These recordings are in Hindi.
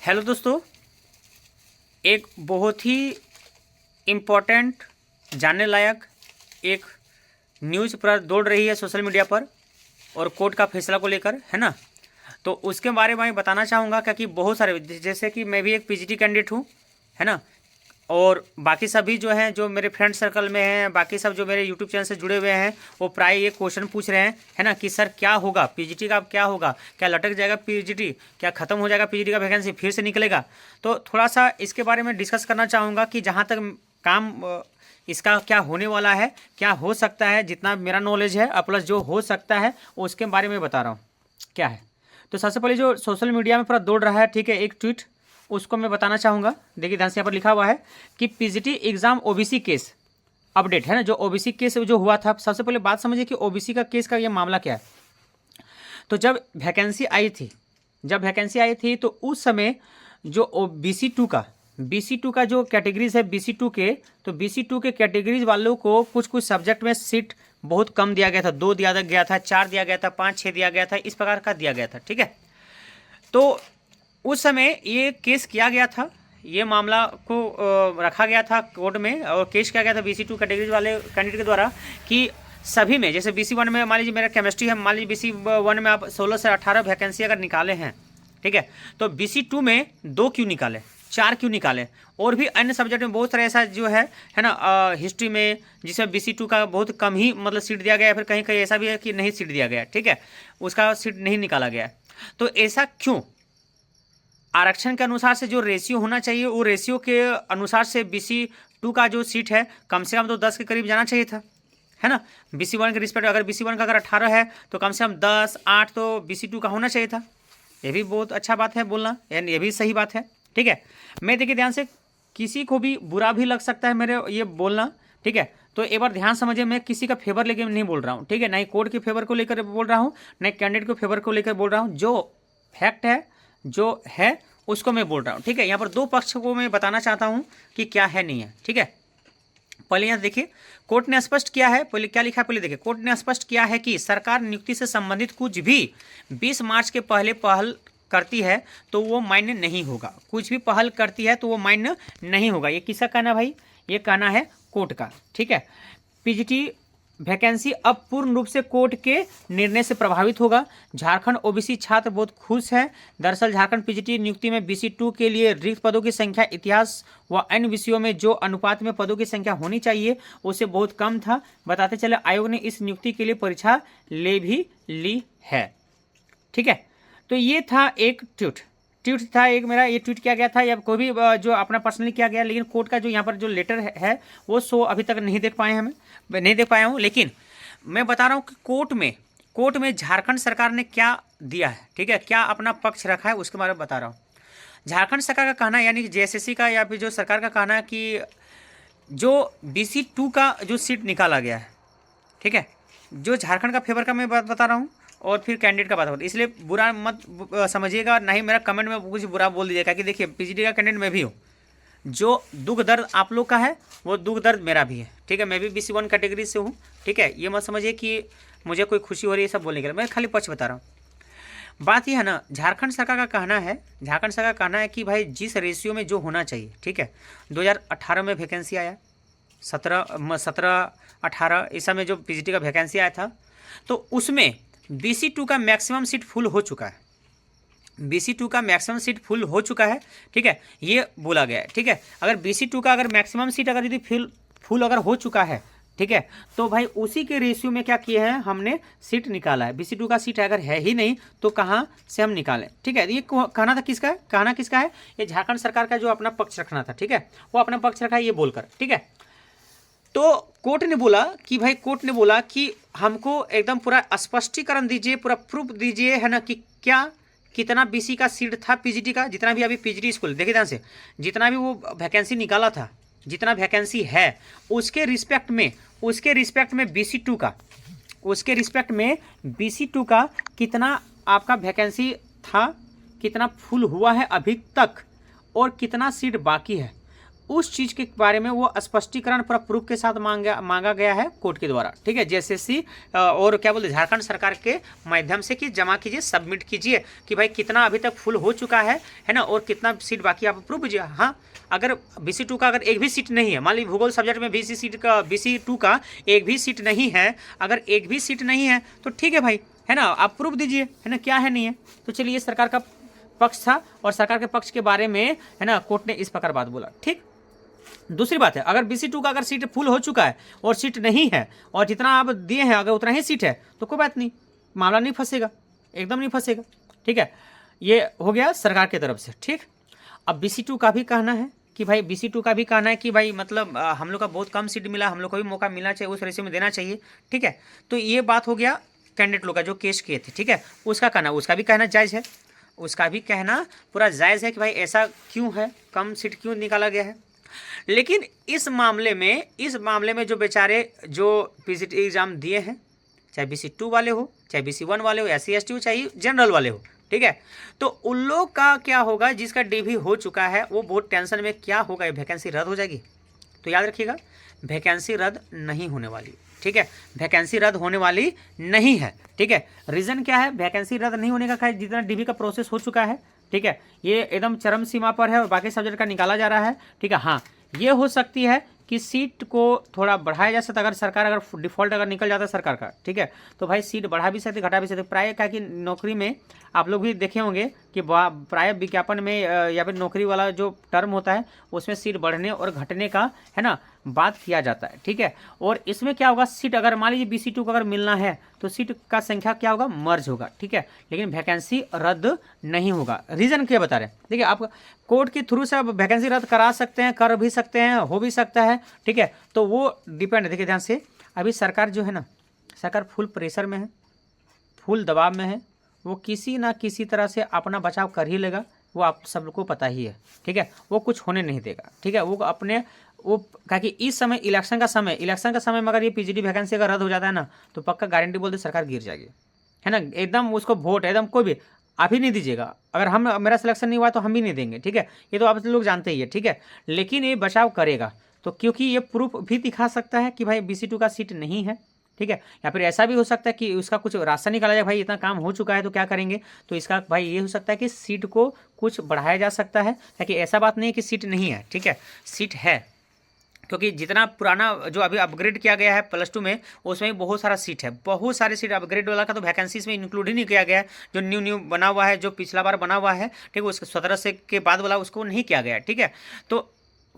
हेलो दोस्तों, एक बहुत ही इम्पोर्टेंट जानने लायक एक न्यूज़ पर दौड़ रही है सोशल मीडिया पर और कोर्ट का फैसला को लेकर, है ना। तो उसके बारे में बताना चाहूँगा क्योंकि बहुत सारे, जैसे कि मैं भी एक पीजीटी कैंडिडेट हूँ, है ना। और बाकी सभी जो हैं, जो मेरे फ्रेंड सर्कल में हैं, बाकी सब जो मेरे यूट्यूब चैनल से जुड़े हुए हैं, वो प्राय ये क्वेश्चन पूछ रहे हैं, है ना, कि सर क्या होगा पीजीटी का, क्या होगा, क्या लटक जाएगा पीजीटी, क्या ख़त्म हो जाएगा पीजीटी का वैकेंसी, फिर से निकलेगा। तो थोड़ा सा इसके बारे में डिस्कस करना चाहूँगा कि जहाँ तक काम इसका क्या होने वाला है, क्या हो सकता है, जितना मेरा नॉलेज है प्लस जो हो सकता है उसके बारे में बता रहा हूँ क्या है। तो सबसे पहले जो सोशल मीडिया में पूरा दौड़ रहा है, ठीक है, एक ट्वीट, उसको मैं बताना चाहूँगा। देखिए ध्यान से, यहाँ पर लिखा हुआ है कि PGT exam OBC case update, है ना, जो ओबीसी केस जो हुआ था। सबसे पहले बात समझिए कि ओबीसी का केस का ये मामला क्या है। तो जब वैकेंसी आई थी तो उस समय जो BC2 का जो कैटेगरीज है BC2 के, तो BC2 के कैटेगरीज वालों को कुछ कुछ सब्जेक्ट में सीट बहुत कम दिया गया था, 2 दिया गया था, 4 दिया गया था, 5, 6 दिया गया था, इस प्रकार का दिया गया था, ठीक है। तो उस समय ये केस किया गया था, ये मामला को रखा गया था कोर्ट में और केस किया गया था BC2 कैटेगरीज वाले कैंडिडेट के द्वारा कि सभी में, जैसे BC1 में मान लीजिए मेरा केमिस्ट्री है, मान लीजिए BC1 में आप 16 से 18 वैकेंसी अगर निकाले हैं, ठीक है, तो BC2 में 2 क्यों निकाले, 4 क्यों निकाले। और भी अन्य सब्जेक्ट में बहुत सारे ऐसा जो है ना, हिस्ट्री में जिसमें BC2 का बहुत कम ही मतलब सीट दिया गया है, फिर कहीं कहीं ऐसा भी है कि नहीं सीट दिया गया, ठीक है, उसका सीट नहीं निकाला गया। तो ऐसा क्यों, आरक्षण के अनुसार से जो रेशियो होना चाहिए वो रेशियो के अनुसार से BC2 का जो सीट है कम से कम तो 10 के करीब जाना चाहिए था, है ना। BC1 के रिस्पेक्ट अगर BC1 का अगर 18 है तो कम से कम 10, 8 तो BC2 का होना चाहिए था। ये भी बहुत अच्छा बात है बोलना, यानी ये भी सही बात है, ठीक है। मैं देखिए ध्यान से, किसी को भी बुरा भी लग सकता है मेरे ये बोलना, ठीक है। तो एक बार ध्यान समझिए, मैं किसी का फेवर लेके नहीं बोल रहा हूँ, ठीक है, ना ही कोर्ट के फेवर को लेकर बोल रहा हूँ, ना कैंडिडेट के फेवर को लेकर बोल रहा हूँ। जो फैक्ट है, जो है, उसको मैं बोल रहा हूँ, ठीक है। यहाँ पर 2 पक्ष को मैं बताना चाहता हूँ कि क्या है नहीं है, ठीक है। पहले यहाँ देखिए, कोर्ट ने स्पष्ट किया है, पहले क्या लिखा है पहले देखिए। कोर्ट ने स्पष्ट किया है कि सरकार नियुक्ति से संबंधित कुछ भी 20 मार्च के पहले पहल करती है तो वो मान्य नहीं होगा। कुछ भी पहल करती है तो वो मान्य नहीं होगा। ये किसका कहना भाई, ये कहना है कोर्ट का, ठीक है। पीजीटी वैकेंसी अब पूर्ण रूप से कोर्ट के निर्णय से प्रभावित होगा। झारखंड ओबीसी छात्र बहुत खुश हैं। दरअसल झारखंड पीजीटी नियुक्ति में BC2 के लिए रिक्त पदों की संख्या इतिहास व अन्य विषयों में जो अनुपात में पदों की संख्या होनी चाहिए उससे बहुत कम था। बताते चले आयोग ने इस नियुक्ति के लिए परीक्षा ले भी ली है, ठीक है। तो ये था एक ट्वीट था एक मेरा, ये ट्वीट किया गया था या कोई भी जो अपना पर्सनली किया गया, लेकिन कोर्ट का जो यहाँ पर जो लेटर है वो अभी तक नहीं देख पाए हमें, नहीं देख पाया हूँ। लेकिन मैं बता रहा हूँ कि कोर्ट में झारखंड सरकार ने क्या दिया है, ठीक है, क्या अपना पक्ष रखा है, उसके बारे में बता रहा हूँ। झारखंड सरकार का कहना है, यानी कि JSSC का या फिर जो सरकार का कहना है कि जो BC2 का जो सीट निकाला गया है, ठीक है, जो झारखंड का फेवर का मैं बात बता रहा हूँ और फिर कैंडिडेट का बात होता है, इसलिए बुरा मत समझिएगा, ना ही मेरा कमेंट में कुछ बुरा बोल दीजिएगा कि देखिए पीजीटी का कैंडिडेट मैं भी हूँ। जो दुख दर्द आप लोग का है वो दुख दर्द मेरा भी है, ठीक है। मैं भी BC1 कैटेगरी से हूँ, ठीक है। ये मत समझिए कि मुझे कोई खुशी हो रही है सब बोलने के लिए, मैं खाली पक्ष बता रहा हूँ। बात यह है ना, झारखंड सरकार का कहना है कि भाई जिस रेशियो में जो होना चाहिए, ठीक है, 2018 में वैकेंसी आया, 17-18 इस समय जो पीजीटी का वैकेंसी आया था, तो उसमें BC2 का मैक्सिमम सीट फुल हो चुका है। BC2 का मैक्सिमम सीट फुल हो चुका है, ठीक है, ये बोला गया है, ठीक है। अगर BC2 का अगर मैक्सिमम सीट अगर यदि फुल अगर हो चुका है, ठीक है, तो भाई उसी के रेशियो में क्या किया है, हमने सीट निकाला है। BC2 का सीट अगर है ही नहीं तो कहाँ से हम निकालें, ठीक है। ये कहना था किसका है, कहना किसका है, ये झारखंड सरकार का जो अपना पक्ष रखना था, ठीक है, वो अपना पक्ष रखा है ये बोलकर, ठीक है। तो कोर्ट ने बोला कि हमको एकदम पूरा स्पष्टीकरण दीजिए, पूरा प्रूफ दीजिए, है ना, कि क्या कितना BC का सीट था पीजीटी का, जितना भी अभी पीजीटी स्कूल, देखिए ध्यान से, जितना भी वो वैकेंसी निकाला था, जितना वैकेंसी है उसके रिस्पेक्ट में BC2 का, उसके रिस्पेक्ट में BC2 का कितना आपका वैकेंसी था, कितना फुल हुआ है अभी तक और कितना सीट बाकी है, उस चीज़ के बारे में वो स्पष्टीकरण पूरा प्रूफ के साथ मांगा गया है कोर्ट के द्वारा, ठीक है। जेएसएससी और क्या बोलते झारखंड सरकार के माध्यम से कि जमा कीजिए, सबमिट कीजिए कि भाई कितना अभी तक फुल हो चुका है ना, और कितना सीट बाकी आप अप्रूव कीजिए। हाँ, अगर BC2 का अगर एक भी सीट नहीं है, मान लीजिए भूगोल सब्जेक्ट में BC2 का एक भी सीट नहीं है, अगर एक भी सीट नहीं है तो ठीक है भाई, है ना, आप प्रूफ दीजिए, है ना, क्या है नहीं है। तो चलिए, सरकार का पक्ष था और सरकार के पक्ष के बारे में, है ना, कोर्ट ने इस प्रकार बात बोला, ठीक। दूसरी बात है, अगर BC2 का अगर सीट फुल हो चुका है और सीट नहीं है और जितना आप दिए हैं अगर उतना ही सीट है तो कोई बात नहीं, मामला नहीं फंसेगा, एकदम नहीं फंसेगा, ठीक है। ये हो गया सरकार की तरफ से, ठीक। अब BC2 का भी कहना है कि भाई BC2 का भी कहना है कि भाई मतलब हम लोग का बहुत कम सीट मिला, हम लोग को भी मौका मिलना चाहिए, उस रेशियो में देना चाहिए, ठीक है। तो ये बात हो गया कैंडिडेट लोग का जो केस किए थे, ठीक है, उसका कहना, उसका भी कहना जायज़ है, उसका भी कहना पूरा जायज़ है कि भाई ऐसा क्यों है, कम सीट क्यों निकाला गया है। लेकिन इस मामले में जो बेचारे जो PGT एग्ज़ाम दिए हैं, चाहे BC2 वाले हो, चाहे BC1 वाले हो, SC ST हो, चाहे जनरल वाले हो, ठीक है, तो उन लोग का क्या होगा, जिसका DV हो चुका है वो बहुत टेंशन में क्या होगा, वैकेंसी रद्द हो जाएगी। तो याद रखिएगा, वैकेंसी रद्द नहीं होने वाली, ठीक है, वैकेंसी रद्द होने वाली नहीं है, ठीक है। रीज़न क्या है वैकेंसी रद्द नहीं होने का, जितना DV का प्रोसेस हो चुका है, ठीक है, ये एकदम चरम सीमा पर है और बाकी सब्जेक्ट का निकाला जा रहा है, ठीक है। हाँ, ये हो सकती है कि सीट को थोड़ा बढ़ाया जा सकता है, अगर सरकार अगर डिफ़ॉल्ट अगर निकल जाता है सरकार का, ठीक है, तो भाई सीट बढ़ा भी सकते, घटा भी सकते। प्राय क्या कि नौकरी में आप लोग भी देखे होंगे कि प्राय विज्ञापन में या फिर नौकरी वाला जो टर्म होता है उसमें सीट बढ़ने और घटने का, है ना, बात किया जाता है, ठीक है। और इसमें क्या होगा, सीट अगर मान लीजिए BC2 को अगर मिलना है तो सीट का संख्या क्या होगा, मर्ज होगा, ठीक है, लेकिन वैकेंसी रद्द नहीं होगा। रीज़न क्या बता रहे हैं, देखिए, आप कोर्ट के थ्रू से आप वैकेंसी रद्द करा सकते हैं, कर भी सकते हैं, हो भी सकता है, ठीक है, तो वो डिपेंड, देखिए ध्यान से, अभी सरकार जो है ना, सरकार फुल प्रेशर में है, फुल दबाव में है, वो किसी ना किसी तरह से अपना बचाव कर ही लेगा, वो आप सबको पता ही है, ठीक है, वो कुछ होने नहीं देगा, ठीक है। वो अपने वो कहा कि इस समय इलेक्शन का समय में अगर ये PGT वैकेंसी अगर रद्द हो जाता है ना तो पक्का गारंटी बोलते सरकार गिर जाएगी, है ना, एकदम उसको वोट एकदम कोई भी आप ही नहीं दीजिएगा, अगर हम मेरा सिलेक्शन नहीं हुआ तो हम भी नहीं देंगे, ठीक है, ये तो आप लोग जानते ही है, ठीक है। लेकिन ये बचाव करेगा तो क्योंकि ये प्रूफ भी दिखा सकता है कि भाई BC2 का सीट नहीं है, ठीक है, या फिर ऐसा भी हो सकता है कि उसका कुछ रास्ता निकाला जाए, भाई इतना काम हो चुका है तो क्या करेंगे, तो इसका भाई ये हो सकता है कि सीट को कुछ बढ़ाया जा सकता है, ताकि ऐसा बात नहीं है कि सीट नहीं है, ठीक है, सीट है, क्योंकि जितना पुराना जो अभी अपग्रेड किया गया है +2 में उसमें भी बहुत सारा सीट है, बहुत सारे सीट अपग्रेड वाला का तो वैकेंसीज में इंक्लूड ही नहीं किया गया है, जो न्यू बना हुआ है, जो पिछला बार बना हुआ है, ठीक है, उसके 17 से के बाद वाला उसको नहीं किया गया है, ठीक है। तो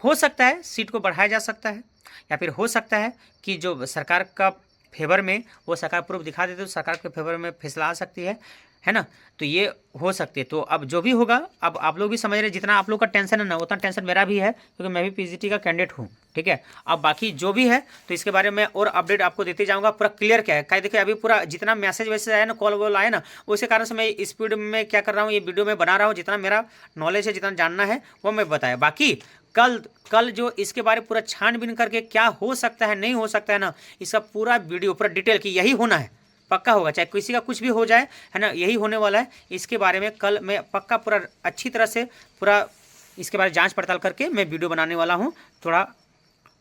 हो सकता है सीट को बढ़ाया जा सकता है, या फिर हो सकता है कि जो सरकार का फेवर में वो सरकार प्रूफ दिखा देते तो सरकार के फेवर में फैसला आ सकती है ना, तो ये हो सकती है। तो अब जो भी होगा, अब आप लोग भी समझ रहे, जितना आप लोग का टेंशन है ना उतना टेंशन मेरा भी है, क्योंकि मैं भी PGT का कैंडिडेट हूँ, ठीक है। अब बाकी जो भी है तो इसके बारे में और अपडेट आपको देते जाऊँगा, पूरा क्लियर क्या है, क्या देखिए अभी पूरा जितना मैसेज वैसेज आया ना, कॉल वॉल आया ना, उसके कारण से मैं स्पीड में क्या कर रहा हूँ, ये वीडियो में बना रहा हूँ, जितना मेरा नॉलेज है, जितना जानना है वो मैं बताया। बाकी कल जो इसके बारे में पूरा छानबीन करके क्या हो सकता है नहीं हो सकता है ना, इसका पूरा वीडियो पूरा डिटेल की यही होना है, पक्का होगा, चाहे किसी का कुछ भी हो जाए, है ना, यही होने वाला है। इसके बारे में कल मैं पक्का पूरा अच्छी तरह से पूरा इसके बारे में जांच पड़ताल करके मैं वीडियो बनाने वाला हूँ, थोड़ा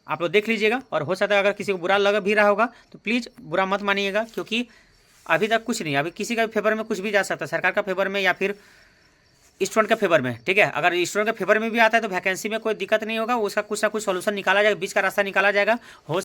आप लोग देख लीजिएगा। और हो सकता है अगर किसी को बुरा लग भी रहा होगा तो प्लीज़ बुरा मत मानिएगा, क्योंकि अभी तक कुछ नहीं, अभी किसी का फेवर में कुछ भी जा सकता है, सरकार का फेवर में या फिर स्टूडेंट के फेवर में, ठीक है। अगर स्टूडेंट के फेवर में भी आता है तो वैकेंसी में कोई दिक्कत नहीं होगा, उसका कुछ ना कुछ सॉल्यूशन निकाला जाएगा, बीच का रास्ता निकाला जाएगा। हो